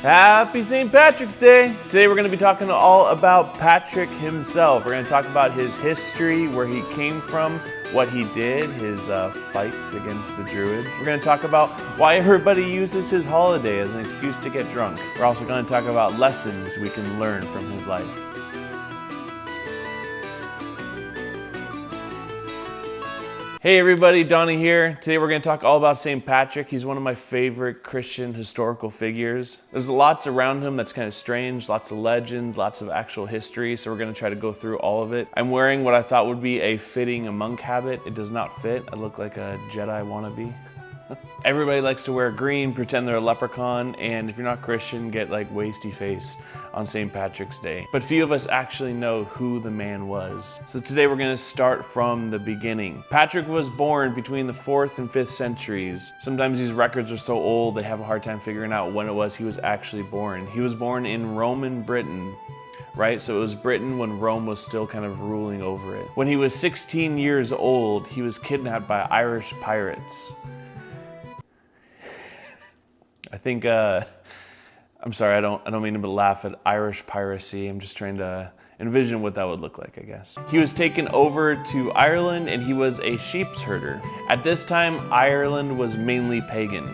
Happy St. Patrick's Day! Today we're going to be talking all about Patrick himself. We're going to talk about his history, where he came from, what he did, his fights against the Druids. We're going to talk about why everybody uses his holiday as an excuse to get drunk. We're also going to talk about lessons we can learn from his life. Hey everybody, Donnie here. Today we're going to talk all about St. Patrick. He's one of my favorite Christian historical figures. There's lots around him that's kind of strange, lots of legends, lots of actual history, so we're going to try to go through all of it. I'm wearing what I thought would be a fitting monk habit. It does not fit. I look like a Jedi wannabe. Everybody likes to wear green, pretend they're a leprechaun, and if you're not Christian, get like wasty face on St. Patrick's Day. But few of us actually know who the man was. So today we're going to start from the beginning. Patrick was born between the 4th and 5th centuries. Sometimes these records are so old they have a hard time figuring out when it was he was actually born. He was born in Roman Britain. Right? So it was Britain when Rome was still kind of ruling over it. When he was 16 years old, he was kidnapped by Irish pirates. I think, I'm sorry, I don't mean to laugh at Irish piracy. I'm just trying to envision what that would look like, I guess. He was taken over to Ireland and he was a sheep's herder. At this time, Ireland was mainly pagan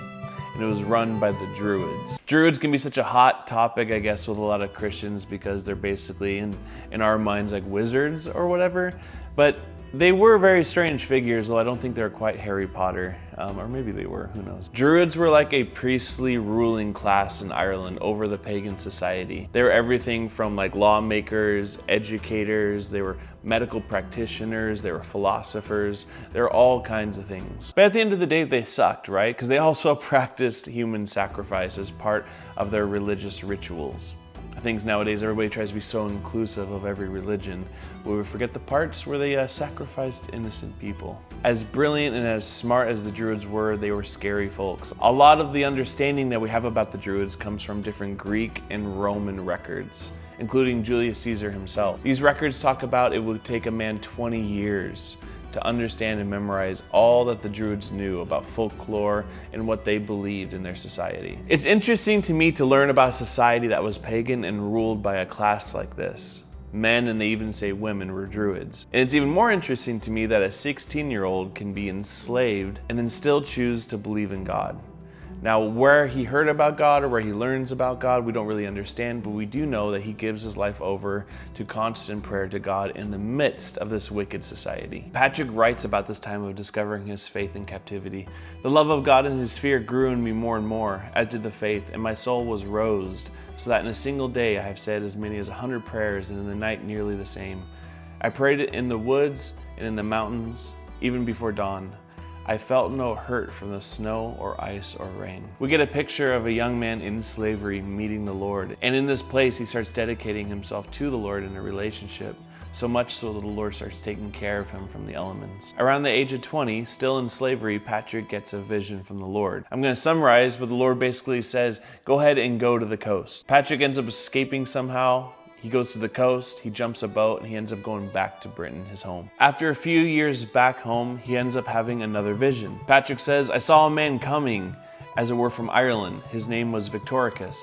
and it was run by the Druids. Druids can be such a hot topic, I guess, with a lot of Christians because they're basically, in our minds, like wizards or whatever. But they were very strange figures, though I don't think they're quite Harry Potter. Or maybe they were, who knows. Druids were like a priestly ruling class in Ireland over the pagan society. They were everything from like lawmakers, educators, they were medical practitioners, they were philosophers, they were all kinds of things. But at the end of the day, they sucked, right? Because they also practiced human sacrifice as part of their religious rituals. I think nowadays everybody tries to be so inclusive of every religion, but we forget the parts where they sacrificed innocent people. As brilliant and as smart as the Druids were, they were scary folks. A lot of the understanding that we have about the Druids comes from different Greek and Roman records, including Julius Caesar himself. These records talk about it would take a man 20 years to understand and memorize all that the Druids knew about folklore and what they believed in their society. It's interesting to me to learn about a society that was pagan and ruled by a class like this. Men, and they even say women, were Druids. And it's even more interesting to me that a 16-year-old can be enslaved and then still choose to believe in God. Now, where he heard about God or where he learns about God, we don't really understand, but we do know that he gives his life over to constant prayer to God in the midst of this wicked society. Patrick writes about this time of discovering his faith in captivity. The love of God and his fear grew in me more and more, as did the faith, and my soul was roused, so that in a single day I have said as many as 100 prayers, and in the night nearly the same. I prayed it in the woods and in the mountains, even before dawn. I felt no hurt from the snow or ice or rain. We get a picture of a young man in slavery meeting the Lord. And in this place, he starts dedicating himself to the Lord in a relationship, so much so that the Lord starts taking care of him from the elements. Around the age of 20, still in slavery, Patrick gets a vision from the Lord. I'm going to summarize, but the Lord basically says, go ahead and go to the coast. Patrick ends up escaping somehow. He goes to the coast, he jumps a boat, and he ends up going back to Britain, his home. After a few years back home, he ends up having another vision. Patrick says, I saw a man coming, as it were from Ireland. His name was Victoricus,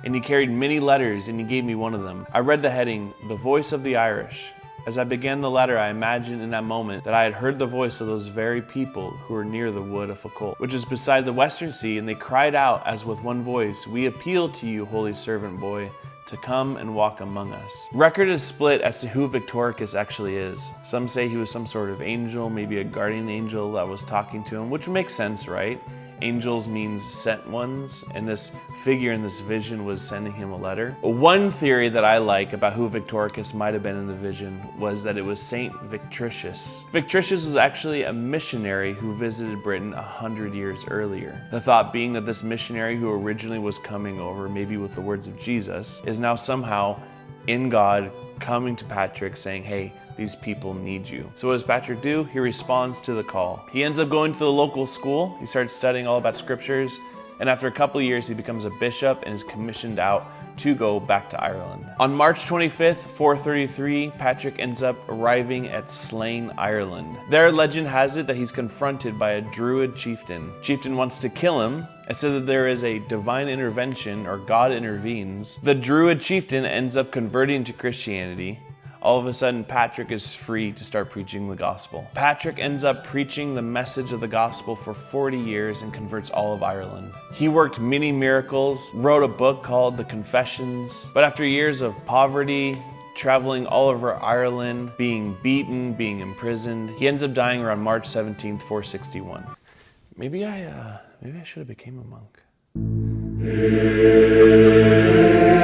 and he carried many letters, and he gave me one of them. I read the heading, The Voice of the Irish. As I began the letter, I imagined in that moment that I had heard the voice of those very people who were near the wood of Foucault, which is beside the Western Sea, and they cried out as with one voice, We appeal to you, holy servant boy, to come and walk among us. Record is split as to who Victoricus actually is. Some say he was some sort of angel, maybe a guardian angel that was talking to him, which makes sense, right? Angels means sent ones, and this figure in this vision was sending him a letter. One theory that I like about who Victoricus might have been in the vision was that it was Saint Victricius. Victricius was actually a missionary who visited Britain 100 years earlier. The thought being that this missionary who originally was coming over, maybe with the words of Jesus, is now somehow in God coming to Patrick saying, hey, these people need you. So what does Patrick do? He responds to the call. He ends up going to the local school. He starts studying all about scriptures. And after a couple of years, he becomes a bishop and is commissioned out to go back to Ireland. On March 25th, 433, Patrick ends up arriving at Slane, Ireland. There, legend has it that he's confronted by a Druid chieftain. Chieftain wants to kill him, It said that there is a divine intervention, or God intervenes. The Druid chieftain ends up converting to Christianity. All of a sudden, Patrick is free to start preaching the gospel. Patrick ends up preaching the message of the gospel for 40 years and converts all of Ireland. He worked many miracles, wrote a book called The Confessions, but after years of poverty, traveling all over Ireland, being beaten, being imprisoned, he ends up dying around March 17th, 461. Maybe I should have became a monk.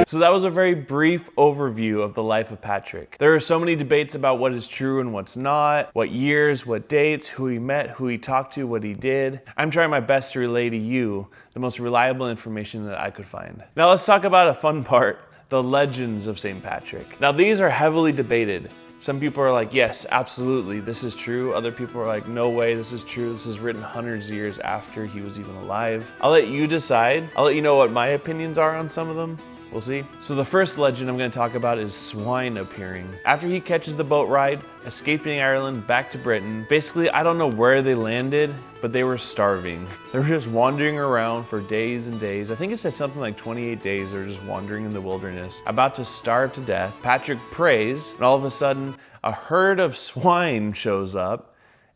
So that was a very brief overview of the life of Patrick. There are so many debates about what is true and what's not, what years, what dates, who he met, who he talked to, what he did. I'm trying my best to relay to you the most reliable information that I could find. Now let's talk about a fun part, the legends of St. Patrick. Now these are heavily debated. Some people are like, yes, absolutely, this is true. Other people are like, no way, this is true. This is written hundreds of years after he was even alive. I'll let you decide. I'll let you know what my opinions are on some of them. We'll see. So the first legend I'm going to talk about is swine appearing. After he catches the boat ride, escaping Ireland back to Britain, basically I don't know where they landed, but they were starving. They were just wandering around for days and days. I think it said something like 28 days. They were just wandering in the wilderness, about to starve to death. Patrick prays, and all of a sudden a herd of swine shows up,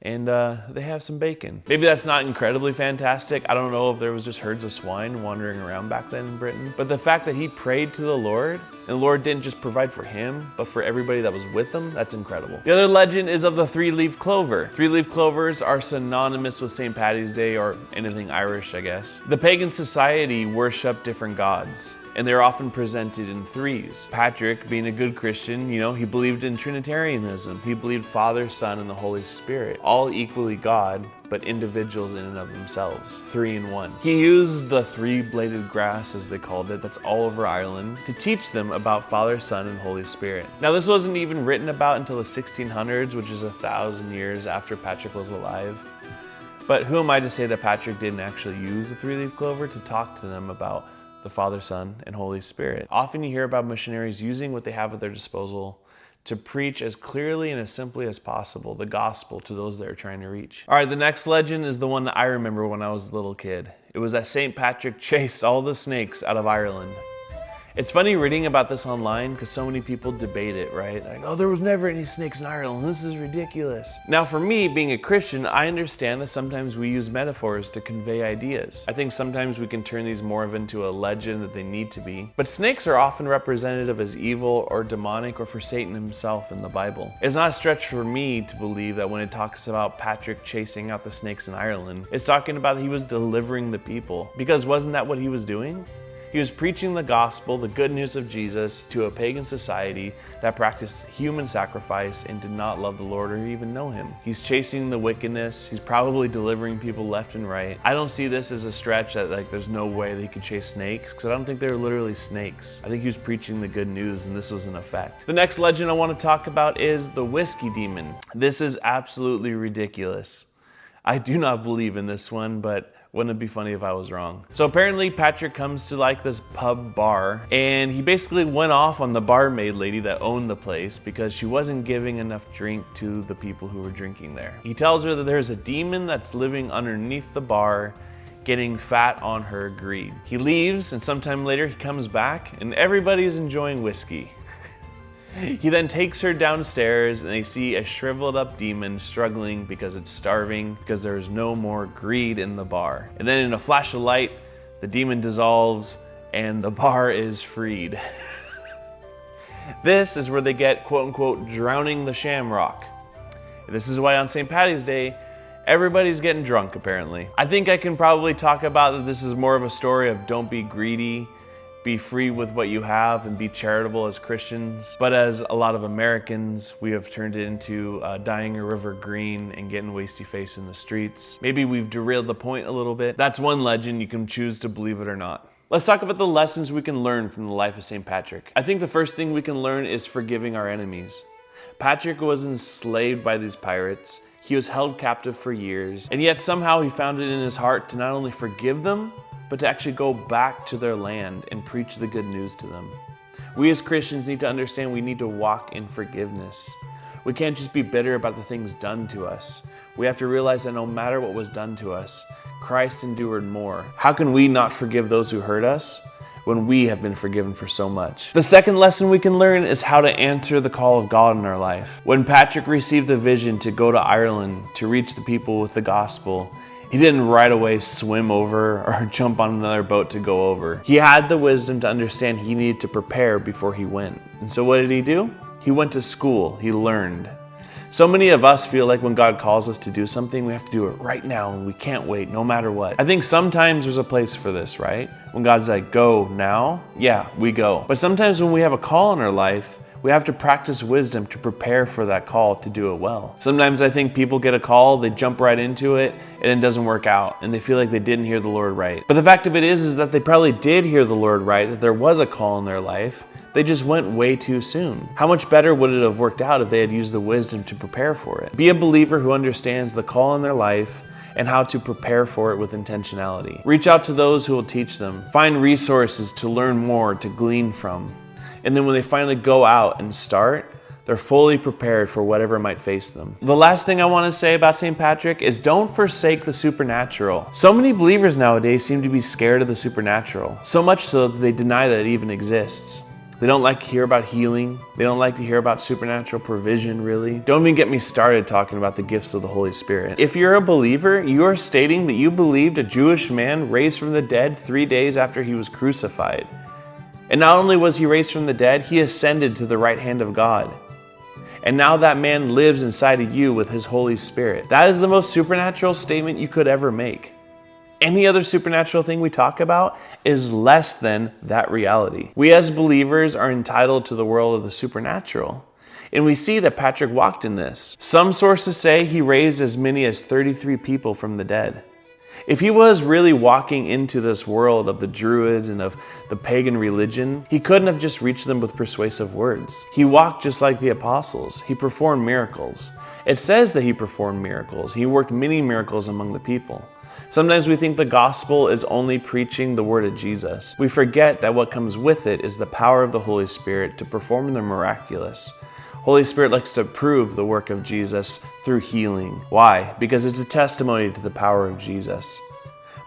and they have some bacon. Maybe that's not incredibly fantastic. I don't know if there was just herds of swine wandering around back then in Britain. But the fact that he prayed to the Lord, and the Lord didn't just provide for him, but for everybody that was with him, that's incredible. The other legend is of the three-leaf clover. Three-leaf clovers are synonymous with St. Paddy's Day, or anything Irish, I guess. The pagan society worshiped different gods, and they're often presented in threes. Patrick, being a good Christian, he believed in Trinitarianism. He believed Father, Son, and the Holy Spirit, all equally God, but individuals in and of themselves, 3 in 1. He used the three-bladed grass, as they called it, that's all over Ireland, to teach them about Father, Son, and Holy Spirit. Now this wasn't even written about until the 1600s, which is 1,000 years after Patrick was alive. But who am I to say that Patrick didn't actually use the three-leaf clover to talk to them about the Father, Son, and Holy Spirit? Often you hear about missionaries using what they have at their disposal to preach as clearly and as simply as possible the gospel to those they're trying to reach. All right, the next legend is the one that I remember when I was a little kid. It was that St. Patrick chased all the snakes out of Ireland. It's funny reading about this online because so many people debate it, right? Like, oh, there was never any snakes in Ireland. This is ridiculous. Now, for me, being a Christian, I understand that sometimes we use metaphors to convey ideas. I think sometimes we can turn these more into a legend that they need to be. But snakes are often representative as evil or demonic, or for Satan himself in the Bible. It's not a stretch for me to believe that when it talks about Patrick chasing out the snakes in Ireland, it's talking about that he was delivering the people. Because wasn't that what he was doing? He was preaching the gospel, the good news of Jesus, to a pagan society that practiced human sacrifice and did not love the Lord or even know him. He's chasing the wickedness. He's probably delivering people left and right. I don't see this as a stretch that there's no way that he could chase snakes, because I don't think they were literally snakes. I think he was preaching the good news, and this was an effect. The next legend I want to talk about is the whiskey demon. This is absolutely ridiculous. I do not believe in this one, but wouldn't it be funny if I was wrong? So apparently Patrick comes to this pub bar, and he basically went off on the barmaid lady that owned the place because she wasn't giving enough drink to the people who were drinking there. He tells her that there's a demon that's living underneath the bar, getting fat on her greed. He leaves, and sometime later he comes back, and everybody's enjoying whiskey. He then takes her downstairs, and they see a shriveled up demon struggling because it's starving, because there's no more greed in the bar. And then in a flash of light, the demon dissolves and the bar is freed. This is where they get, quote unquote, drowning the Shamrock. This is why on St. Paddy's Day, everybody's getting drunk apparently. I think I can probably talk about that this is more of a story of don't be greedy, be free with what you have, and be charitable as Christians. But as a lot of Americans, we have turned it into dyeing a river green and getting wasty face in the streets. Maybe we've derailed the point a little bit. That's one legend. You can choose to believe it or not. Let's talk about the lessons we can learn from the life of St. Patrick. I think the first thing we can learn is forgiving our enemies. Patrick was enslaved by these pirates. He was held captive for years, and yet somehow he found it in his heart to not only forgive them, but to actually go back to their land and preach the good news to them. We as Christians need to understand we need to walk in forgiveness. We can't just be bitter about the things done to us. We have to realize that no matter what was done to us, Christ endured more. How can we not forgive those who hurt us when we have been forgiven for so much? The second lesson we can learn is how to answer the call of God in our life. When Patrick received the vision to go to Ireland to reach the people with the gospel, he didn't right away swim over or jump on another boat to go over. He had the wisdom to understand he needed to prepare before he went. And so what did he do? He went to school. He learned. So many of us feel like when God calls us to do something, we have to do it right now and we can't wait no matter what. I think sometimes there's a place for this, right? When God's like, go now, yeah, we go. But sometimes when we have a call in our life, we have to practice wisdom to prepare for that call to do it well. Sometimes I think people get a call, they jump right into it, and it doesn't work out, and they feel like they didn't hear the Lord right. But the fact of it is that they probably did hear the Lord right, that there was a call in their life. They just went way too soon. How much better would it have worked out if they had used the wisdom to prepare for it? Be a believer who understands the call in their life and how to prepare for it with intentionality. Reach out to those who will teach them. Find resources to learn more, to glean from. And then when they finally go out and start, they're fully prepared for whatever might face them. The last thing I want to say about St. Patrick is don't forsake the supernatural. So many believers nowadays seem to be scared of the supernatural, so much so that they deny that it even exists. They don't like to hear about healing. They don't like to hear about supernatural provision, really. Don't even get me started talking about the gifts of the Holy Spirit. If you're a believer, you are stating that you believed a Jewish man raised from the dead 3 days after he was crucified. And not only was he raised from the dead, he ascended to the right hand of God. And now that man lives inside of you with his Holy Spirit. That is the most supernatural statement you could ever make. Any other supernatural thing we talk about is less than that reality. We as believers are entitled to the world of the supernatural. And we see that Patrick walked in this. Some sources say he raised as many as 33 people from the dead. If he was really walking into this world of the Druids and of the pagan religion, he couldn't have just reached them with persuasive words. He walked just like the apostles. He performed miracles. It says that he performed miracles. He worked many miracles among the people. Sometimes we think the gospel is only preaching the word of Jesus. We forget that what comes with it is the power of the Holy Spirit to perform the miraculous. Holy Spirit likes to prove the work of Jesus through healing. Why? Because it's a testimony to the power of Jesus.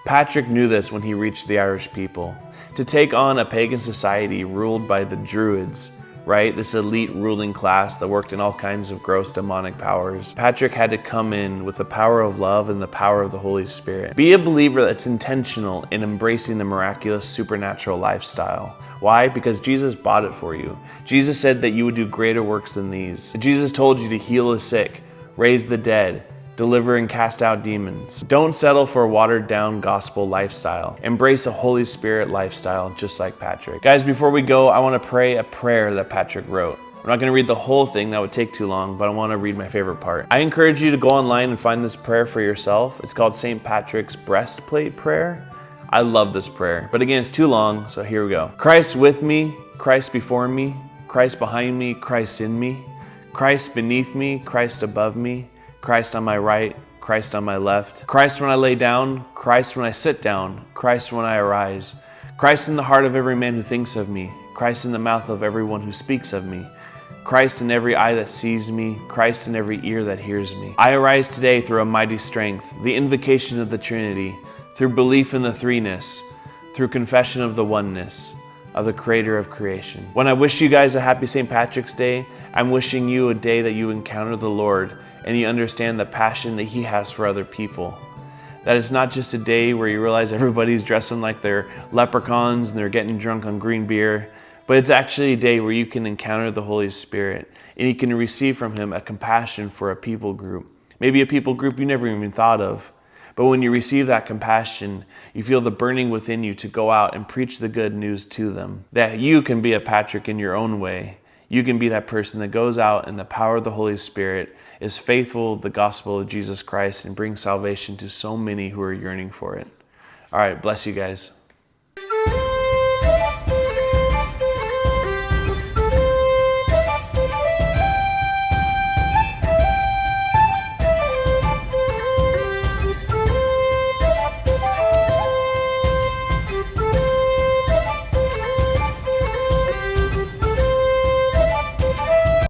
Patrick knew this when he reached the Irish people. To take on a pagan society ruled by the Druids, right? This elite ruling class that worked in all kinds of gross demonic powers. Patrick had to come in with the power of love and the power of the Holy Spirit. Be a believer that's intentional in embracing the miraculous supernatural lifestyle. Why? Because Jesus bought it for you. Jesus said that you would do greater works than these. Jesus told you to heal the sick, raise the dead, deliver and cast out demons. Don't settle for a watered down gospel lifestyle. Embrace a Holy Spirit lifestyle just like Patrick. Guys, before we go, I want to pray a prayer that Patrick wrote. I'm not going to read the whole thing, that would take too long, but I want to read my favorite part. I encourage you to go online and find this prayer for yourself. It's called St. Patrick's Breastplate Prayer. I love this prayer, but again, it's too long, so here we go. Christ with me, Christ before me, Christ behind me, Christ in me, Christ beneath me, Christ above me, Christ on my right, Christ on my left, Christ when I lay down, Christ when I sit down, Christ when I arise, Christ in the heart of every man who thinks of me, Christ in the mouth of everyone who speaks of me, Christ in every eye that sees me, Christ in every ear that hears me. I arise today through a mighty strength, the invocation of the Trinity, through belief in the threeness, through confession of the oneness of the creator of creation. When I wish you guys a happy St. Patrick's Day, I'm wishing you a day that you encounter the Lord and you understand the passion that he has for other people. That it's not just a day where you realize everybody's dressing like they're leprechauns and they're getting drunk on green beer, but it's actually a day where you can encounter the Holy Spirit and you can receive from him a compassion for a people group. Maybe a people group you never even thought of. But when you receive that compassion, you feel the burning within you to go out and preach the good news to them. That you can be a Patrick in your own way. You can be that person that goes out in the power of the Holy Spirit, is faithful to the gospel of Jesus Christ, and brings salvation to so many who are yearning for it. All right, bless you guys.